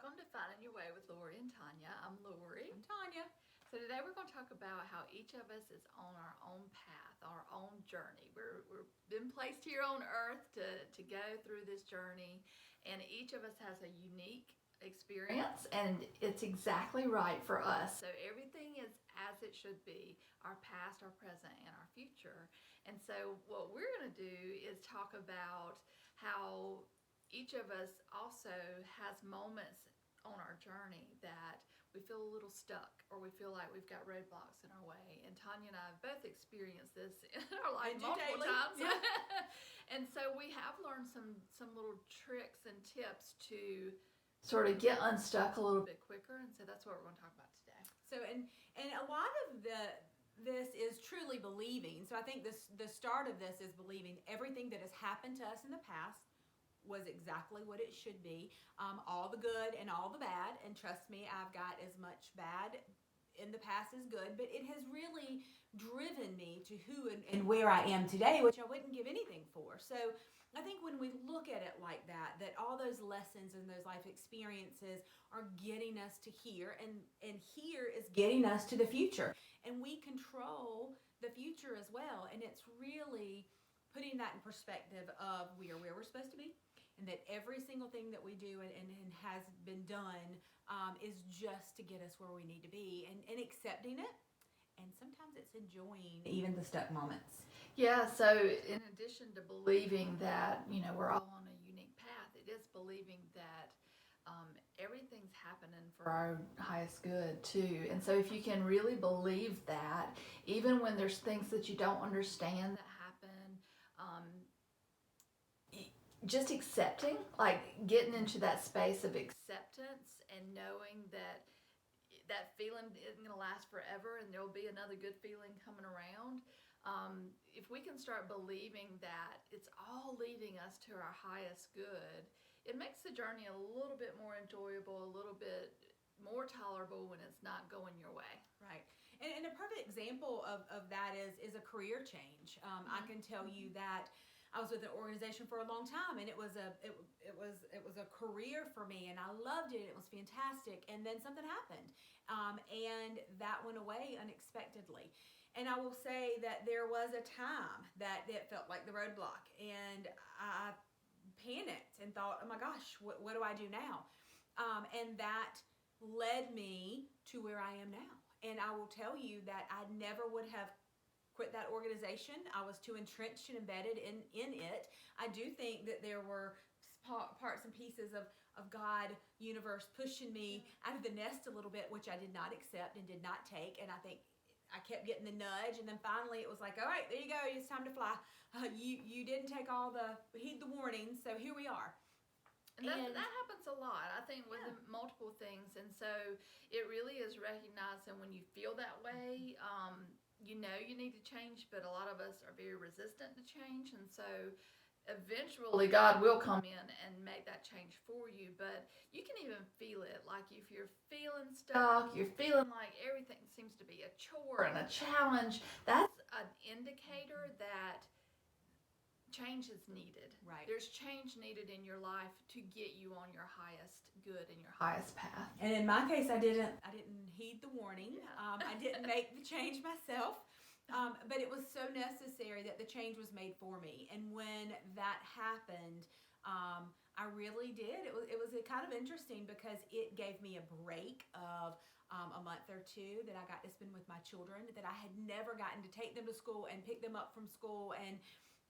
Welcome to Finding Your Way with Lori and Tonya. I'm Lori. I'm Tonya. So today we're going to talk about how each of us is on our own path, our own journey. We're been placed here on earth to go through this journey, and each of us has a unique experience, and it's exactly right for us. So everything is as it should be, our past, our present, and our future. And so what we're going to do is talk about how each of us also has moments on our journey that we feel a little stuck or we feel like we've got roadblocks in our way. And Tonya and I have both experienced this in our life multiple times. Yeah. And so we have learned some little tricks and tips to sort of get unstuck a little bit quicker. And so that's what we're going to talk about today. So and a lot of this is truly believing. So I think the start of this is believing everything that has happened to us in the past was exactly what it should be, all the good and all the bad. And trust me, I've got as much bad in the past as good, but it has really driven me to who and where I am today, which I wouldn't give anything for. So I think when we look at it like that all those lessons and those life experiences are getting us to here, and here is getting us to the future. And we control the future as well. And it's really putting that in perspective of we are where we're supposed to be, and that every single thing that we do and has been done is just to get us where we need to be, and accepting it. And sometimes it's enjoying even the stuck moments. Yeah, so in addition to believing that, we're all on a unique path, it is believing that everything's happening for our highest good too. And so if you can really believe that, even when there's things that you don't understand that happen, just accepting, like getting into that space of acceptance and knowing that that feeling isn't going to last forever and there'll be another good feeling coming around. If we can start believing that it's all leading us to our highest good, it makes the journey a little bit more enjoyable, a little bit more tolerable when it's not going your way. Right. And a perfect example of that is a career change. I can tell you that I was with an organization for a long time, and it was a career for me, and I loved it. It was fantastic. And then something happened, and that went away unexpectedly. And I will say that there was a time that it felt like the roadblock, and I panicked and thought, "Oh my gosh, what do I do now?" And that led me to where I am now. And I will tell you that I never would have quit that organization. I was too entrenched and embedded in it. I do think that there were parts and pieces of God, universe pushing me out of the nest a little bit, which I did not accept and did not take. And I think I kept getting the nudge, and then finally it was like, all right, there you go, it's time to fly. You didn't heed the warnings, so here we are. And that happens a lot, I think, with multiple things. And so it really is recognizing when you feel that way, you need to change, but a lot of us are very resistant to change. And so eventually God will come in and make that change for you. But you can even feel it. Like if you're feeling stuck, you're feeling like everything seems to be a chore and a challenge, that's an indicator that change is needed. Right. There's change needed in your life to get you on your highest good and your highest path. And in my case, I didn't heed the warning. I didn't make the change myself. But it was so necessary that the change was made for me. And when that happened, I really did. It was kind of interesting because it gave me a break of a month or two that I got to spend with my children, that I had never gotten to take them to school and pick them up from school. And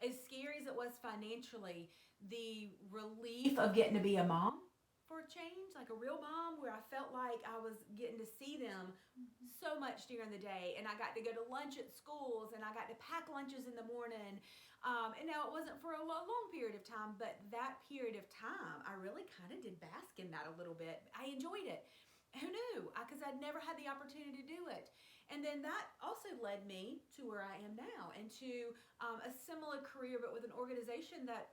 as scary as it was financially, the relief of getting to be a mom for a change, like a real mom, where I felt like I was getting to see them so much during the day, and I got to go to lunch at schools, and I got to pack lunches in the morning. And now it wasn't for a long period of time, but that period of time, I really kind of did bask in that a little bit. I enjoyed it. Who knew? Because I'd never had the opportunity to do it. And then that also led me to where I am now, and to a similar career, but with an organization that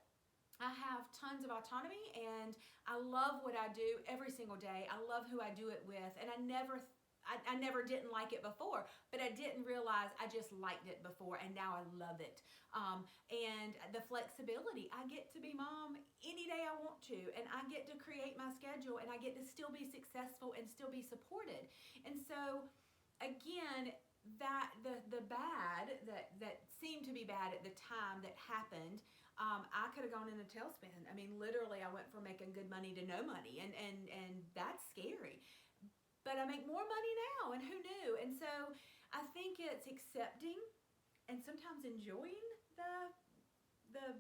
I have tons of autonomy, and I love what I do every single day. I love who I do it with, and I never I never didn't like it before, but I didn't realize I just liked it before, and now I love it. And the flexibility, I get to be mom any day I want to, and I get to create my schedule, and I get to still be successful and still be supported. And so, again, that the bad that seemed to be bad at the time that happened, I could have gone in a tailspin. I mean, literally, I went from making good money to no money, and that's scary. But I make more money now, and who knew? And so I think it's accepting and sometimes enjoying the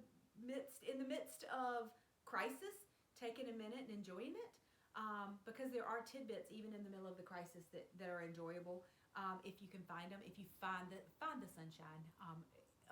midst of crisis, taking a minute and enjoying it, because there are tidbits even in the middle of the crisis that are enjoyable, if you can find them, if you find the sunshine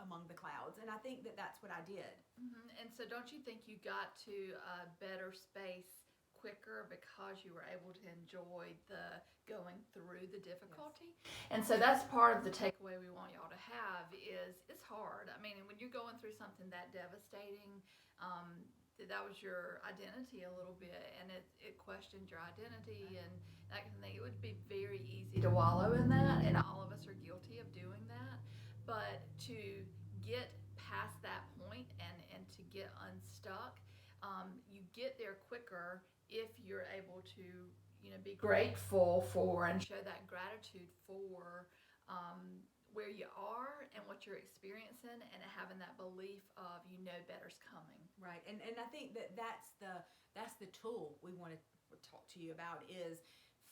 among the clouds. And I think that's what I did. Mm-hmm. And so don't you think you got to a better space quicker because you were able to enjoy the going through the difficulty? Yes. And so that's part of the takeaway we want y'all to have is it's hard. I mean, when you're going through something that devastating, that was your identity a little bit, and it questioned your identity and that kind of thing. It would be very easy to wallow in that, and all of us are guilty of doing that. But to get past that point and to get unstuck, you get there quicker if you're able to, be grateful for and show that gratitude for where you are and what you're experiencing, and having that belief of better's coming. Right, and I think that's the tool we want to talk to you about, is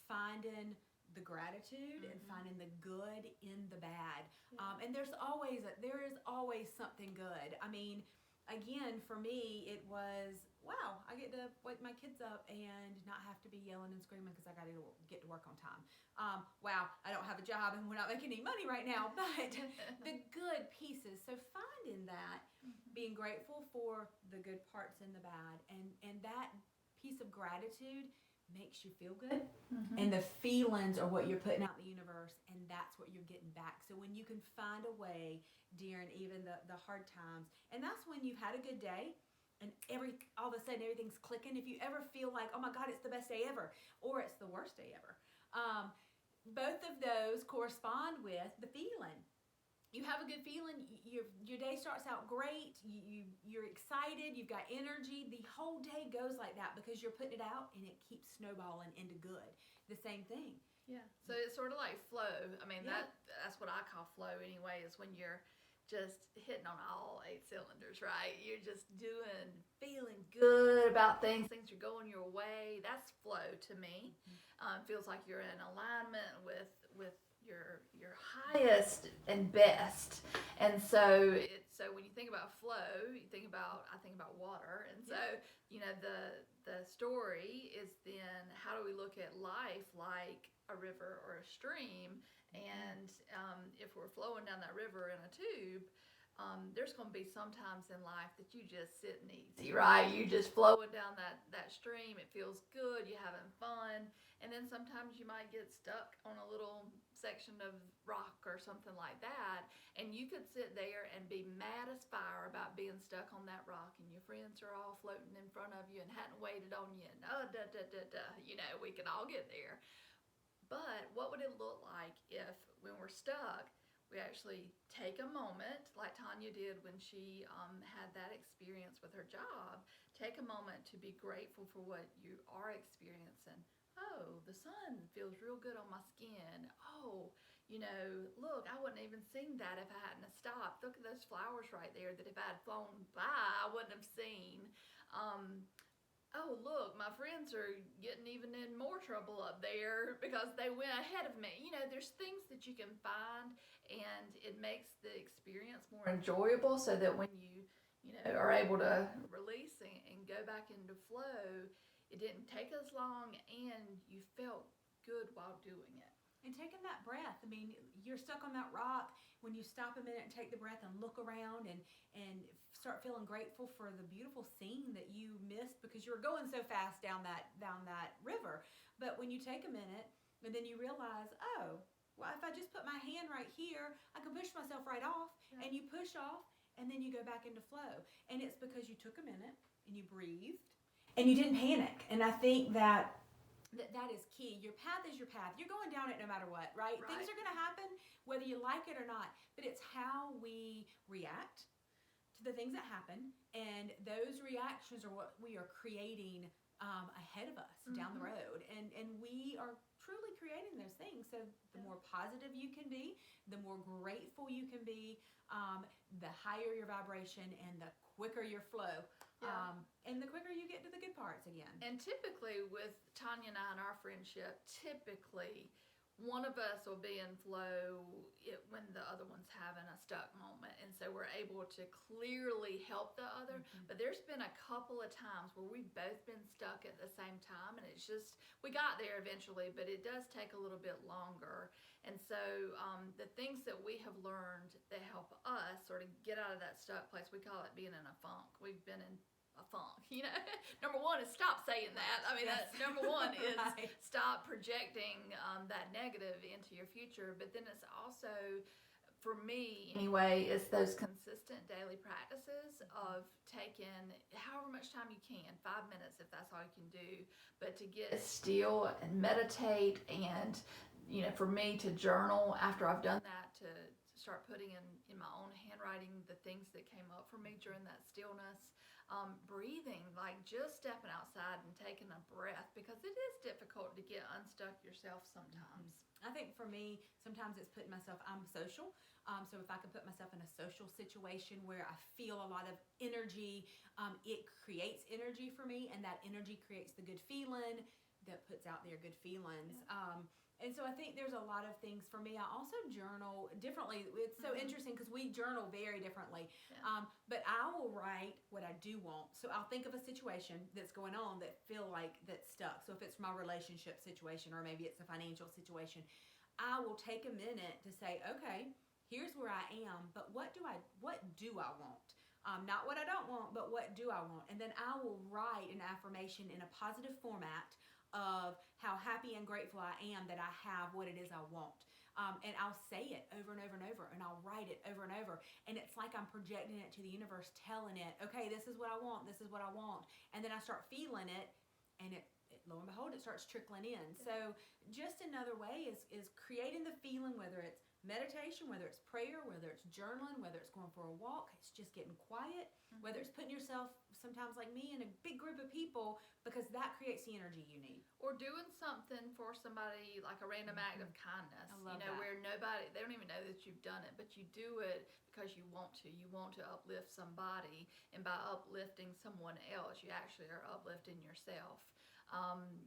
finding the gratitude, mm-hmm. and finding the good in the bad. Yeah. And there is always something good. I mean, again, for me, it was, wow, I get to wake my kids up and not have to be yelling and screaming because I got to get to work on time. Wow, I don't have a job and we're not making any money right now, but the good pieces. So finding that, mm-hmm. being grateful for the good parts and the bad, and that piece of gratitude makes you feel good, mm-hmm. and the feelings are what you're putting out in the universe, and that's what you're getting back. So when you can find a way during even the hard times, and that's when you've had a good day and all of a sudden everything's clicking. If you ever feel like, oh my God, it's the best day ever, or it's the worst day ever, both of those correspond with the feeling. You have a good feeling, your day starts out great, you're excited, you've got energy, the whole day goes like that because you're putting it out and it keeps snowballing into good. The same thing. Yeah. So it's sort of like flow. I mean, yeah. That's what I call flow anyway, is when you're just hitting on all 8 cylinders, right? You're just feeling good about things are going your way. That's flow to me. Mm-hmm. Feels like you're in alignment with your highest and best. And so when you think about flow, I think about water. And so, the story is then, how do we look at life like a river or a stream? And if we're flowing down that river in a tube, there's going to be some times in life that you just sitting easy, right? You just flowing down that stream. It feels good. You're having fun. And then sometimes you might get stuck on a little section of rock or something like that. And you could sit there and be mad as fire about being stuck on that rock, and your friends are all floating in front of you and hadn't waited on you. And we can all get there. But what would it look like if, when we're stuck, we actually take a moment, like Tonya did when she had that experience with her job, take a moment to be grateful for what you are experiencing. Oh, the sun feels real good on my skin. Oh, look, I wouldn't even seen that if I hadn't stopped. Look at those flowers right there that if I had flown by, I wouldn't have seen. Oh, look, my friends are getting even in more trouble up there because they went ahead of me. There's things that you can find, and it makes the experience more enjoyable, so that when you are able to release and go back into flow, it didn't take as long and you felt good while doing it. And taking that breath. I mean, you're stuck on that rock. When you stop a minute and take the breath and look around and start feeling grateful for the beautiful scene that you missed because you were going so fast down that river. But when you take a minute and then you realize, oh, well, if I just put my hand right here, I can push myself right off. Yeah. And you push off and then you go back into flow. And it's because you took a minute and you breathed and you didn't panic. And I think that is key. Your path is your path. You're going down it no matter what, right? Right. Things are going to happen whether you like it or not, but it's how we react to the things that happen, and those reactions are what we are creating ahead of us down the road, and we are truly creating those things. So the more positive you can be, the more grateful you can be, the higher your vibration and the quicker your flow, and the quicker you get to the good parts again. And typically with Tonya and I and our friendship, typically one of us will be in flow when the other one's having a stuck moment, and so we're able to clearly help the other. But there's been a couple of times where we've both been stuck at the same time, and it's just, we got there eventually, but it does take a little bit longer. And so the things that we have learned that help us sort of get out of that stuck place, we call it being in a funk. We've been in a funk, you know. Number one is stop saying that. I mean, that's number one is Right. stop projecting that negative into your future. But then it's also, for me anyway, it's those consistent daily practices of taking however much time you can, 5 minutes if that's all you can do, but to get still and meditate, and you know, for me to journal after I've done that, to start putting in my own handwriting the things that came up for me during that stillness. Breathing, like just stepping outside and taking a breath, because it is difficult to get unstuck yourself sometimes. I think for me, sometimes it's putting myself, I'm social. So if I can put myself in a social situation where I feel a lot of energy, it creates energy for me, and that energy creates the good feeling that puts out there good feelings. And so I think there's a lot of things for me. I also journal differently. It's so interesting because we journal very differently. But I will write what I do want. So I'll think of a situation that's going on that feel like that's stuck. So if it's my relationship situation, or maybe it's a financial situation, I will take a minute to say, okay, here's where I am, but what do I want? Not what I don't want, but what do I want? And then I will write an affirmation in a positive format of how happy and grateful I am that I have what it is I want. And I'll say it over and over and over, and I'll write it over and over. And it's like I'm projecting it to the universe, telling it, okay, this is what I want, this is what I want. And then I start feeling it, and it lo and behold, it starts trickling in. So just another way is creating the feeling, whether it's meditation, whether it's prayer, whether it's journaling, whether it's going for a walk, it's just getting quiet, whether it's putting yourself, sometimes like me, in a big group of people, because that creates the energy you need. Or doing something for somebody, like a random act of kindness, I love you know, that. where they don't even know that you've done it, but you do it because you want to. You want to uplift somebody, and by uplifting someone else, you actually are uplifting yourself.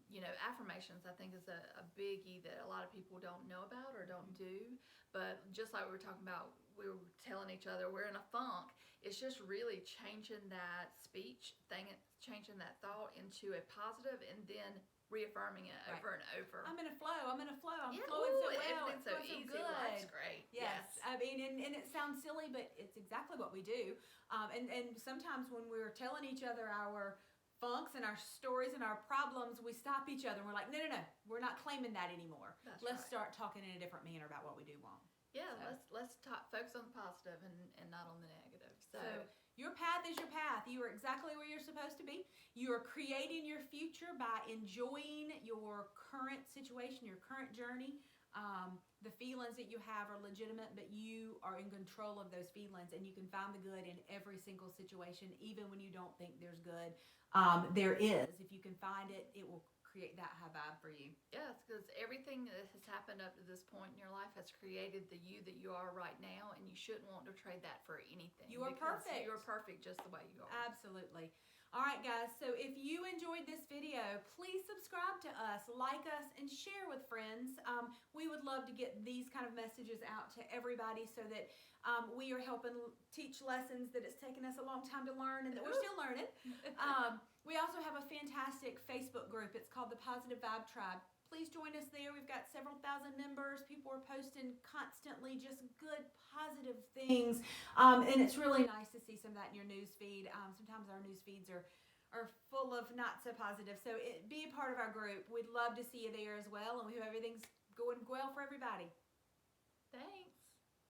You know, affirmations, I think, is a biggie that a lot of people don't know about or don't do. But just like we were talking about, we were telling each other we're in a funk. It's just really changing that speech thing, changing that thought into a positive, and then reaffirming it over and over. I'm in a flow. I'm flowing so well. Everything's so easy. good. Life's great. Yes. I mean, and it sounds silly, but it's exactly what we do. And sometimes when we're telling each other our funks and our stories and our problems, we stop each other and we're like, no, we're not claiming that anymore. Let's start talking in a different manner about what we do want. Yeah, so let's focus on the positive and not on the negative. So your path is your path. You are exactly where you're supposed to be. You are creating your future by enjoying your current situation, your current journey. The feelings that you have are legitimate, but you are in control of those feelings, and you can find the good in every single situation, even when you don't think there's good. There is. If you can find it, it will create that high vibe for you. Yes, because everything that has happened up to this point in your life has created the you that you are right now, and you shouldn't want to trade that for anything. You are perfect. You are perfect just the way you are. Absolutely. All right, guys, so if you enjoyed this video, please subscribe to us, like us, and share with friends. We would love to get these kind of messages out to everybody so that we are helping teach lessons that it's taken us a long time to learn and that we're still learning. We also have a fantastic Facebook group. It's called the Positive Vibe Tribe. Please join us there. We've got several thousand members. People are posting constantly just good, positive things. And it's really nice to see some of that in your news feed. Sometimes our news feeds are full of not so positive. So be a part of our group. We'd love to see you there as well. And we hope everything's going well for everybody. Thanks.